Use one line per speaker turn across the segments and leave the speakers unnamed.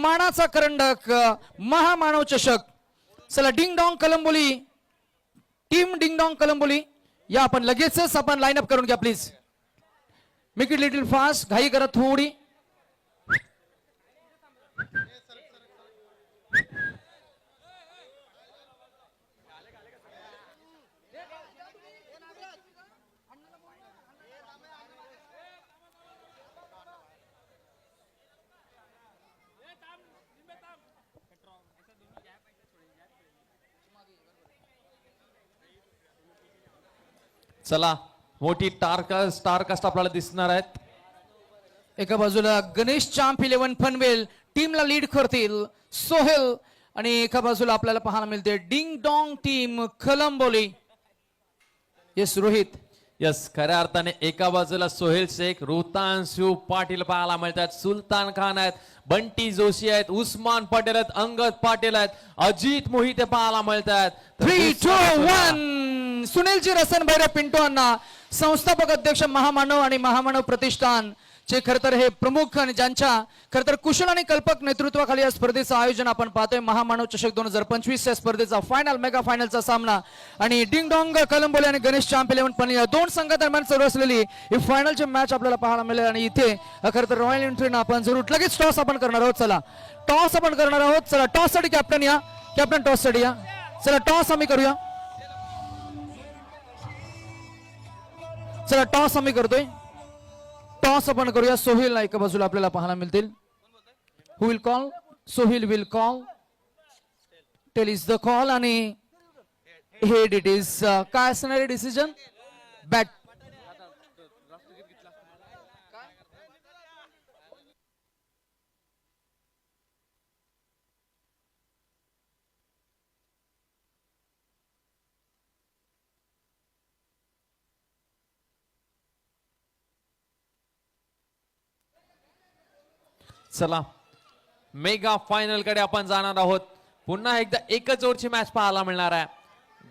मानाचा करंडक महामानव चषक. चला ding dong Kalamboli team, ding dong Kalamboli या आपण लगेचच आपण लाईन अप करून घ्या please. Make it little fast, घाई करा थोडी.
चला मोठी स्टार कास्ट आपल्याला दिसणार आहेत.
एका बाजूला गणेश चांप 11 पनवेल टीमला लीड करतील सोहेल, आणि एका बाजूला आपल्याला पाहायला मिळते ding dong team Kalamboli. Yes Rohit.
Yes, खऱ्या अर्थाने एका बाजूला सोहेल शेख, रुतांशु पाटील पाहायला मिळतात, सुलतान खान आहेत, बंटी जोशी आहेत, उस्मान पटेल आहेत, अंगद पाटील आहेत, अजित मोहिते पाहायला मिळतात.
3, 2, 1 सुनीलजी रसन भैरव पिंटू अण्णा, संस्थापक अध्यक्ष महामानव आणि महामानव प्रतिष्ठान चे खरतर हे प्रमुख आणि ज्यांच्या खरतर कुशल आणि कल्पक नेतृत्वाखाली या स्पर्धेचं आयोजन आपण पाहतोय. महामानव चषक 2025 या स्पर्धेचा फायनल मेगा फायनलचा सामना आणि डिंग डॉंग कलंबोली आणि गणेश चांप 11 पनवेल या दोन संघादरम्यान सुरू असलेली ही फायनलची मॅच आपल्याला पाहायला मिळेल. आणि इथे खरतर रॉयल एंट्रीनं आपण जरूर लगेच टॉस आपण करणार आहोत. चला टॉस आपण करणार आहोत. चला टॉस साठी कॅप्टन या, कॅप्टन टॉस साठी या. चला टॉस आम्ही करूया. चला टॉस आम्ही करतोय. टॉस आपण करूया. सोहेल एका बाजूला आपल्याला पाहायला मिळतील. Who will call? Sohail will call. Tail is the call आणि हेड इट इज. काय असणार आहे डिसिजन? बॅट.
चला मेगा फायनल कडे आपण जाणार आहोत. पुन्हा एकदा एकच ओव्हरची मॅच पाहायला मिळणार आहे.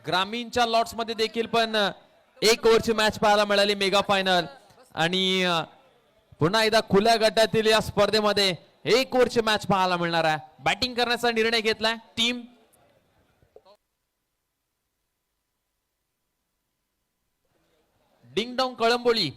ग्रामीणच्या लॉट्स मध्ये देखील पण एक ओव्हरची मॅच पाहायला मिळाली मेगा फायनल. आणि पुन्हा एकदा खुल्या गटातील या स्पर्धेमध्ये एक ओव्हरची मॅच पाहायला मिळणार आहे. बॅटिंग करण्याचा निर्णय घेतलाय टीम डिंग डॉंग कळंबोली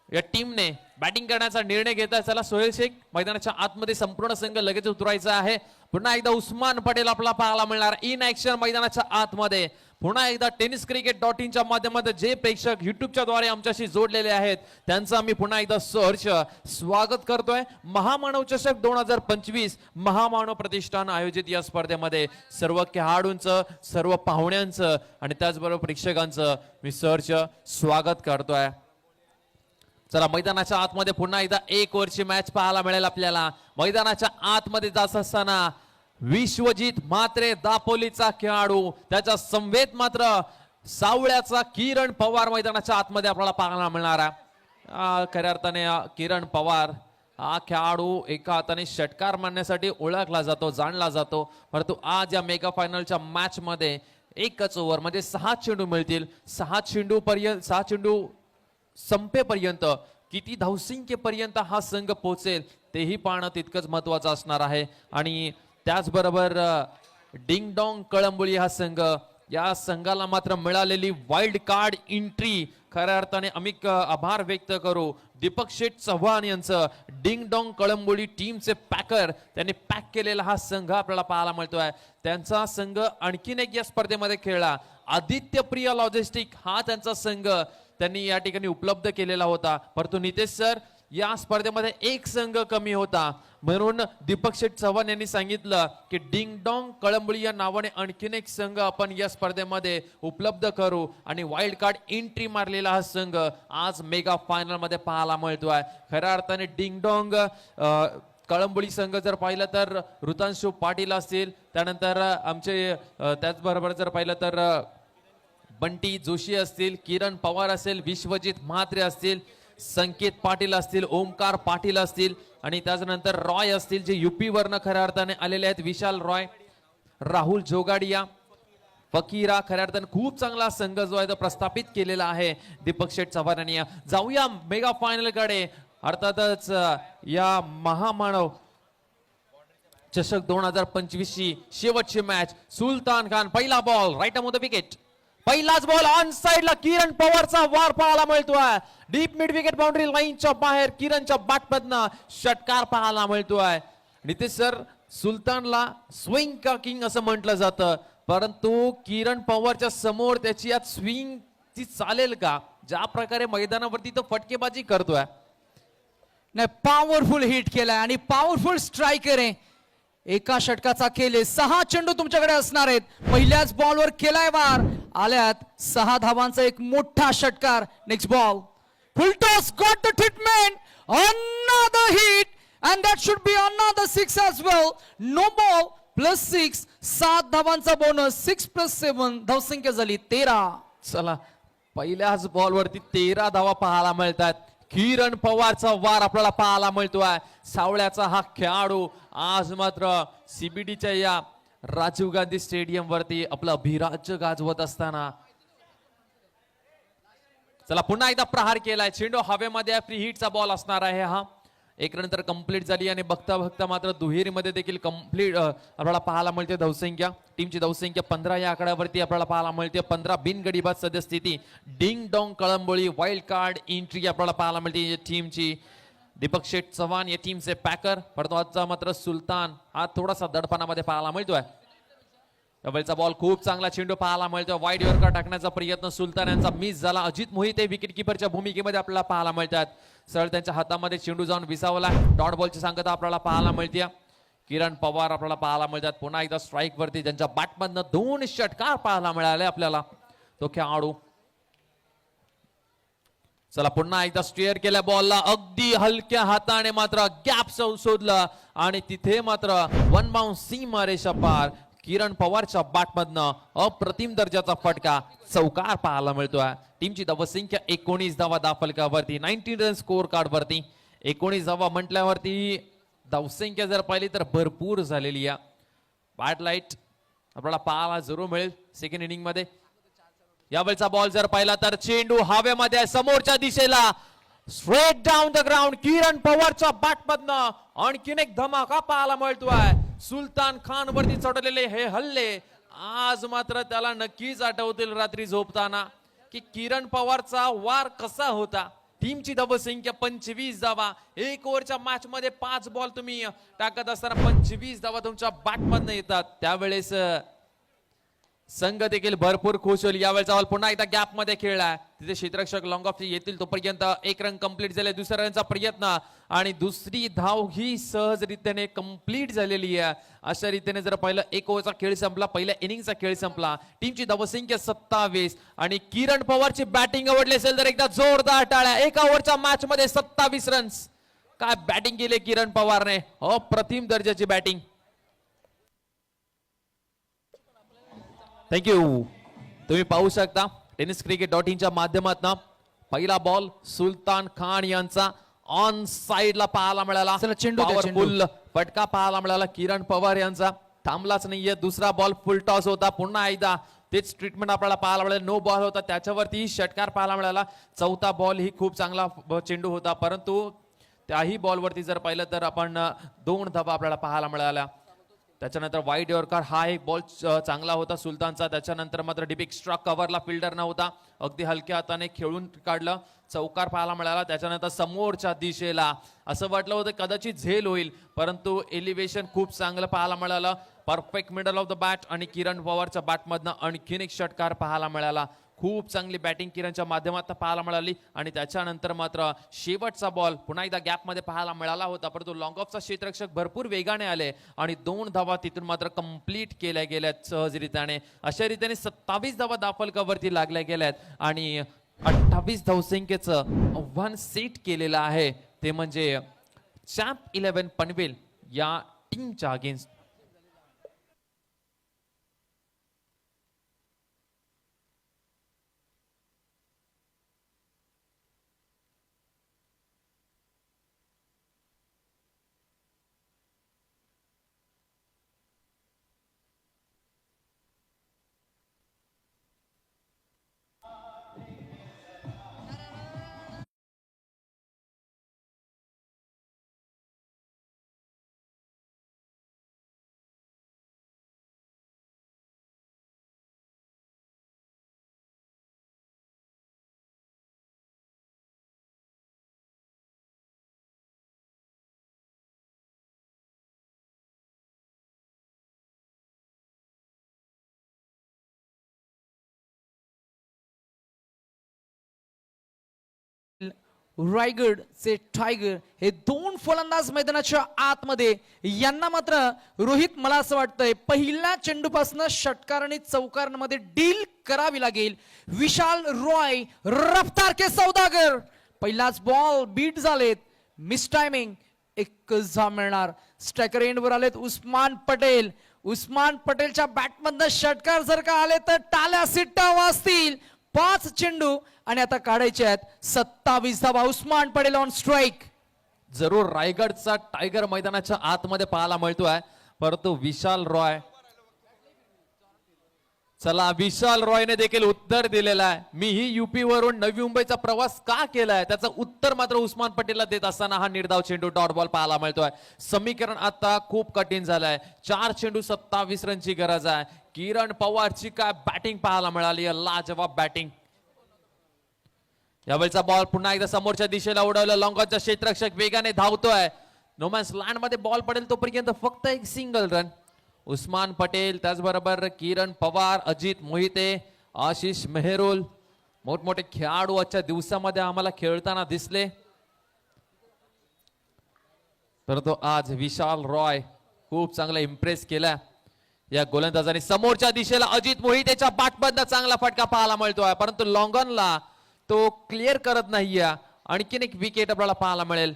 या टीमने बॅटिंग करण्याचा निर्णय घेतला. चला सोहेल शेख मैदानाच्या आतमध्ये संपूर्ण संघ लगेच उतरायचा आहे. पुन्हा एकदा उस्मान पटेल आपला पाहायला मिळणार इन ऍक्शन मैदानाच्या आतमध्ये. पुन्हा एकदा tenniscricket.in च्या माध्यमातून जे प्रेक्षक युट्यूबच्या द्वारे आमच्याशी जोडलेले आहेत त्यांचं आम्ही पुन्हा एकदा सहर्ष स्वागत करतोय. महामानव चषक 2025 महामानव प्रतिष्ठान आयोजित या स्पर्धेमध्ये सर्व खेळाडूंचं, सर्व पाहुण्यांचं आणि त्याचबरोबर प्रेक्षकांचं मी सहर्ष स्वागत करतोय. चला मैदानाच्या आतमध्ये पुन्हा एकदा एक ओव्हरची मॅच पाहायला मिळेल आपल्याला. मैदानाच्या आतमध्ये जात असताना विश्वजित म्हात्रे दापोलीचा खेळाडू, त्याच्या समवेत मात्र सावळ्याचा किरण पवार मैदानाच्या आतमध्ये आपल्याला पाहायला मिळणार आहे. खऱ्या अर्थाने किरण पवार हा खेळाडू एका हाताने षटकार मारण्यासाठी ओळखला जातो, जाणला जातो. परंतु आज या मेगा फायनलच्या मॅच मध्ये एकच ओव्हर म्हणजे 6 चेंडू मिळतील. 6 चेंडू संपेपर्यंत किती धावसंख्येपर्यंत हा संघ पोहोचेल तेही पाहणं तितकंच महत्वाचं असणार आहे. आणि त्याचबरोबर डिंग डॉंग कळंबोली हा संघ, या संघाला मात्र मिळालेली वाईल्ड कार्ड एंट्री, खऱ्या अर्थाने आम्ही आभार व्यक्त करू दीपक शेठ चव्हाण यांचं. डिंग डॉंग कळंबोली टीमचे पॅकर, त्यांनी पॅक केलेला हा संघ आपल्याला पाहायला मिळतोय. त्यांचा संघ आणखीन एक या स्पर्धेमध्ये खेळला. आदित्य प्रिया लॉजिस्टिक हा त्यांचा संघ त्यांनी या ठिकाणी उपलब्ध केलेला होता. परंतु नितेश सर या स्पर्धेमध्ये एक संघ कमी होता, म्हणून दीपक शेठ चव्हाण यांनी सांगितलं की डिंग डॉंग कळंबोली या नावाने आणखीन एक संघ आपण या स्पर्धेमध्ये उपलब्ध करू. आणि वाईल्ड कार्ड एंट्री मारलेला हा संघ आज मेगा फायनल मध्ये पाहायला मिळतोय. खऱ्या अर्थाने डिंग डॉंग कळंबोली संघ जर पाहिलं तर रुतांशु पाटील असतील, त्यानंतर आमचे त्याचबरोबर जर पाहिलं तर बंटी जोशी असतील, किरण पवार असेल, विश्वजित म्हात्रे असतील, संकेत पाटील असतील, ओमकार पाटील असतील आणि त्यानंतर रॉय असतील जे युपी वरनं खऱ्या अर्थाने आलेले आहेत. विशाल रॉय, राहुल जोगाडिया, फकीरा, खऱ्या अर्थाने खूप चांगला संघ जो आहे तो प्रस्थापित केलेला आहे दीपक शेठ चव्हाण यांनी. जाऊया मेगा फायनल कडे. अर्थातच या महामानव चषक 2025 ची शेवटची मॅच. सुलतान खान पहिला ball right on the wicket. पहिलाच बॉल ऑन साइडला किरण पवारचा वार पाहायला मिळतोय. डीप मिड विकेट बाउंड्री लाईनच्या बाहेर किरणच्या बॅटमधनं षटकार पाहायला मिळतोय. नितेश सर, सुलतानला स्विंग का किंग असं म्हटलं जातं, परंतु किरण पवारच्या समोर त्याची आज स्विंग ती चालेल का? ज्या प्रकारे मैदानावरती तो फटकेबाजी करतोय.
नाही, पॉवरफुल हिट केलाय आणि पॉवरफुल स्ट्रायकर आहे. एका षटकाचा खेळ आहे. 6 चेंडू तुमच्याकडे असणार आहेत. पहिल्याच बॉलवर केलाय वार. आल्यात 6 धावांचा एक मोठा षटकार. Next ball full toss, got the treatment, another hit and that should be another 6 as well. No ball plus 6, 7 धावांचा बोनस. 6 plus 7 धावसंख्या झाली 13.
चला, पहिल्याच बॉलवरती 13 धावा पाहायला मिळतात. किरण पवारचा वार आपल्याला पाहायला मिळतोय. सावळ्याचा हा खेळाडू आज मात्र सीबीडीच्या या राजीव गांधी स्टेडियम वरती आपलं अभिराज्य गाजवत असताना. चला, पुन्हा एकदा प्रहार केलाय. चेंडू हवेमध्ये फ्री हिटचा बॉल असणार आहे. हा एक नंतर कंप्लीट झाली आणि बघता बघता मात्र दुहेरीमध्ये देखील कंप्लीट आपल्याला पाहायला मिळते धावसंख्या. टीमची धावसंख्या 15 या आकड्यावरती आपल्याला पाहायला मिळते. 15 बिनगडीबाद सद्यस्थिती. Ding dong कळंबोळी wild card entry आपल्याला पाहायला मिळते या टीमची. दीपक शेठ चव्हाण या टीमचे पॅकर. परंतु आजचा मात्र सुलतान हा थोडासा दडपणामध्ये पाहायला मिळतोय. डबलचा बॉल खूप चांगला चेंडू पाहायला मिळतोय. वाईड यॉर्कर टाकण्याचा प्रयत्न सुलतान यांचा मिस झाला. अजित मोहिते विकेट किपरच्या भूमिकेमध्ये आपल्याला पाहायला मिळतात. सरळ त्यांच्या हातामध्ये चेंडू जाऊन विसावला. डॉट बॉलची सांगता आपल्याला पाहायला मिळते. किरण पवार आपल्याला पाहायला मिळतात. पुन्हा एकदा स्ट्राईक वरती त्यांच्या बॅटमधनं 2 षटकार पाहायला मिळाले आपल्याला. तो खेळाडू चला, पुन्हा एकदा स्टेअर केल्या बॉलला अगदी हलक्या हाताने मात्र गॅप शोधलं आणि तिथे मात्र वन बाउंस सीमा रेषा पार. किरण पवारच्या बॅटमधनं अप्रतिम दर्जाचा फटका, चौकार पाहायला मिळतोय. टीमची धावसंख्या 19 धावा दाफलकावरती. 19 रन स्कोर कार्ड वरती. 19 धावा म्हटल्यावरती धावसंख्या जर पाहिली तर भरपूर झालेली आहे. बॅट लाईट आपल्याला पाहायला जरूर मिळेल सेकंड इनिंग मध्ये. यावेळचा बॉल जर पाहिला तर चेंडू हवेमध्ये समोरच्या दिशेला स्ट्रेट डाऊन द ग्राउंड. किरण पवारच्या बॅटमधनं आणखीन एक धमाका पाहायला मिळतोय. सुलतान खान वरती चढलेले हे हल्ले आज मात्र त्याला नक्कीच आठवतील रात्री झोपताना की किरण पवारचा वार कसा होता. टीमची धावसंख्या 25 धावा. 1 ओव्हरच्या मॅच मध्ये 5 बॉल तुम्ही टाकत असताना 25 धावा तुमच्या बॅटमधनं येतात. त्यावेळेस संघ देखील भरपूर खुश होईल. यावेळेचा बॉल पुन्हा एकदा गॅप मध्ये खेळलाय. तिथे क्षेत्ररक्षक लॉंग ऑफ येतील तोपर्यंत 1 रन कंप्लीट झाले. दुसऱ्या रनचा प्रयत्न आणि दुसरी धाव ही सहजरित्याने कंप्लीट झालेली आहे. अशा रीतीने जर पहिलं 1 ओव्हरचा खेळ संपला, पहिल्या इनिंगचा खेळ संपला. टीमची धावसंख्या 27 आणि किरण पवारची बॅटिंग आवडली असेल तर एकदा जोरदार टाळ्या. 1 ओव्हरच्या मॅच मध्ये 27 रन्स. काय बॅटिंग केली किरण पवारने, अप्रतिम दर्जाची बॅटिंग. थँक्यू. तुम्ही पाहू शकता टेनिस क्रिकेट .in च्या माध्यमातून पहिला बॉल सुलतान खान यांचा ऑन साइडला पाहायला मिळाला. पॉवरफुल फटका पाहायला मिळाला. किरण पवार यांचा थांबलाच नाहीये. दुसरा बॉल फुल टॉस होता. पुन्हा एकदा तेच ट्रीटमेंट आपल्याला पाहायला मिळालं. नो बॉल होता त्याच्यावरती षटकार पाहायला मिळाला. चौथा बॉल ही खूप चांगला चेंडू होता, परंतु त्याही बॉलवरती जर पाहिलं तर आपण 2 धावा आपल्याला पाहायला मिळाल्या. त्याच्यानंतर वाईड यॉर्कर हा एक बॉल चांगला होता सुलतानचा. त्याच्यानंतर मात्र डीप एक्स्ट्रा कव्हरला फिल्डर नव्हता. अगदी हलक्या हाताने खेळून काढलं. चौकार पाहायला मिळाला. त्याच्यानंतर समोरच्या दिशेला असं वाटलं होतं कदाचित झेल होईल, परंतु एलिव्हेशन खूप चांगलं पाहायला मिळालं. Perfect middle of the bat आणि किरण पवारच्या बॅटमधनं आणखीन एक षटकार पाहायला मिळाला. खूप चांगली बॅटिंग किरणच्या माध्यमातून पाहायला मिळाली. आणि त्याच्यानंतर मात्र शेवटचा बॉल पुन्हा एकदा गॅप मध्ये पाहायला मिळाला होता, परंतु लॉंग ऑफचा क्षेत्ररक्षक भरपूर वेगाने आले आणि 2 धावा तिथून मात्र कंप्लीट केल्या गेल्यात सहजरित्याने. अशा रीतीने 27 धावा दाफलकावरती लागल्या गेल्यात आणि 28 धावसंख्येचं आव्हान सेट केलेलं आहे. ते म्हणजे चॅम्प 11 पनवेल या टीमच्या अगेन्स्ट.
रायगडचे टायगर हे दोन फलंदाज मैदानाच्या आतमध्ये, यांना मात्र रोहित मला असं वाटतंय पहिल्या चेंडूपासून षटकार आणि चौकारांमध्ये डील करावी लागेल. विशाल रॉय रफ्तार के सौदागर, पहिलाच बॉल बीट झालेत, मिस टायमिंग, एक जा मिळणार. स्ट्रायकर एंडवर आलेत उस्मान पटेल. उस्मान पटेलच्या बॅटमधनं षटकार जर का आले तर टाल्या सिट्टा वाजतील. 5 चेंडू आणि आता काढायचे आहेत 27 धावा. Usman Patel on strike.
जरूर रायगडचा टायगर मैदानाच्या आतमध्ये पाहायला मिळतोय, परंतु विशाल रॉय, चला विशाल रॉयने देखील उत्तर दिलेलं आहे. मी ही युपी वरून नवी मुंबईचा प्रवास का केलाय त्याचं उत्तर मात्र उस्मान पटेलला देत असताना हा निर्धाव चेंडू डॉट बॉल पाहायला मिळतोय. समीकरण आता खूप कठीण झालंय. 4 चेंडू 27 रनची गरज आहे. किरण पवारची काय बॅटिंग पाहायला मिळाली, लाजवाब बॅटिंग. यावेळचा बॉल पुन्हा एकदा समोरच्या दिशेला उडवलं. लॉंगॉनचा क्षेत्ररक्षक वेगाने धावतोय. नोमॅन्स लँड मध्ये बॉल पडेल तोपर्यंत फक्त एक सिंगल रन. उस्मान पटेल, त्याचबरोबर किरण पवार, अजित मोहिते, आशिष मेहरोल, मोठमोठे खेळाडू आजच्या दिवसामध्ये आम्हाला खेळताना दिसले. परंतु आज विशाल रॉय खूप चांगला इम्प्रेस केला या गोलंदाजाने. समोरच्या दिशेला अजित मोहितेच्या बॅटमधनं चांगला फटका पाहायला मिळतोय, परंतु लॉंगॉनला तो क्लिअर करत नाहीये. आणखीन एक विकेट आपल्याला पाहायला मिळेल.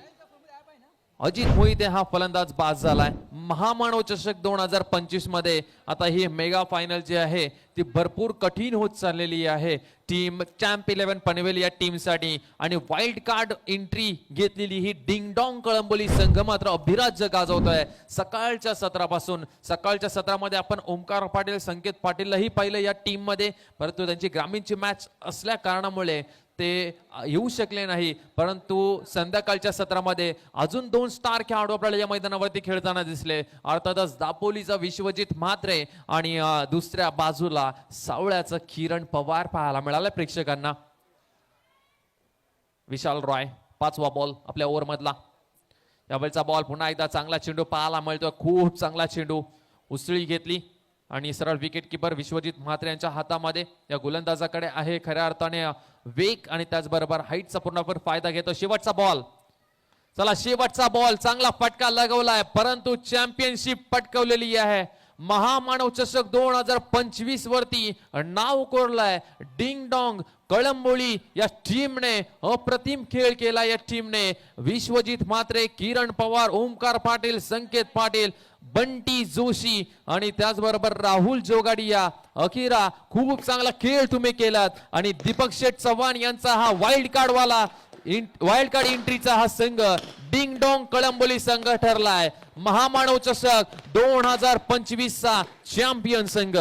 अजित मोहिते हा फलंदाज बाद झालाय. महामानव चषक 2025 मध्ये आता ही मेगा फायनल जी आहे ती भरपूर कठीण होत चाललेली आहे टीम चॅम्प 11 पनवेल या टीमसाठी. आणि वाईल्ड कार्ड एंट्री घेतलेली ही डिंगडॉंग कळंबोली संघ मात्र अभिराज्य गाजवतोय सकाळच्या सत्रापासून. सकाळच्या सत्रामध्ये आपण ओमकार पाटील, संकेत पाटीललाही पाहिलं या टीम मध्ये, परंतु त्यांची ग्रामीणची मॅच असल्या कारणामुळे ते येऊ शकले नाही. परंतु संध्याकाळच्या सत्रामध्ये अजून 2 स्टार खेळाडू आपल्याला या मैदानावरती खेळताना दिसले. अर्थातच दापोलीचा विश्वजित म्हात्रे आणि दुसऱ्या बाजूला सावळ्याचं किरण पवार पाहायला मिळालं प्रेक्षकांना. विशाल रॉय 5वा बॉल आपल्या ओव्हर मधला. यावेळचा बॉल पुन्हा एकदा चांगला चेंडू पाहायला मिळतोय. खूप चांगला चेंडू, उसळी घेतली आणि सरळ विकेट किपर विश्वजित म्हात्रे यांच्या हातामध्ये. या गोलंदाजाकडे आहे खऱ्या अर्थाने वेग आणि त्याचबरोबर हाईटचा पूर्णपणे फायदा घेतो. शेवटचा बॉल, चला शेवटचा बॉल, चांगला फटका लगवलाय परंतु चॅम्पियनशिप पटकवलेली आहे. महामानव चषक 2025 वरती नाव कोरलाय डिंग डॉंग कळंबोली या टीमने. अप्रतिम खेळ केला या टीमने. विश्वजित म्हात्रे, किरण पवार, ओमकार पाटील, संकेत पाटील, बंटी जोशी आणि त्याचबरोबर राहुल जोगाडिया. अखिरा खूप चांगला खेळ तुम्ही केलात. आणि दीपक शेठ चव्हाण यांचा हा वाईल्ड कार्ड वाला वाईल्ड कार्ड एंट्रीचा हा संघ डिंग डॉंग कळंबोली संघ ठरलाय महामानव चषक 2025 चा चॅम्पियन संघ.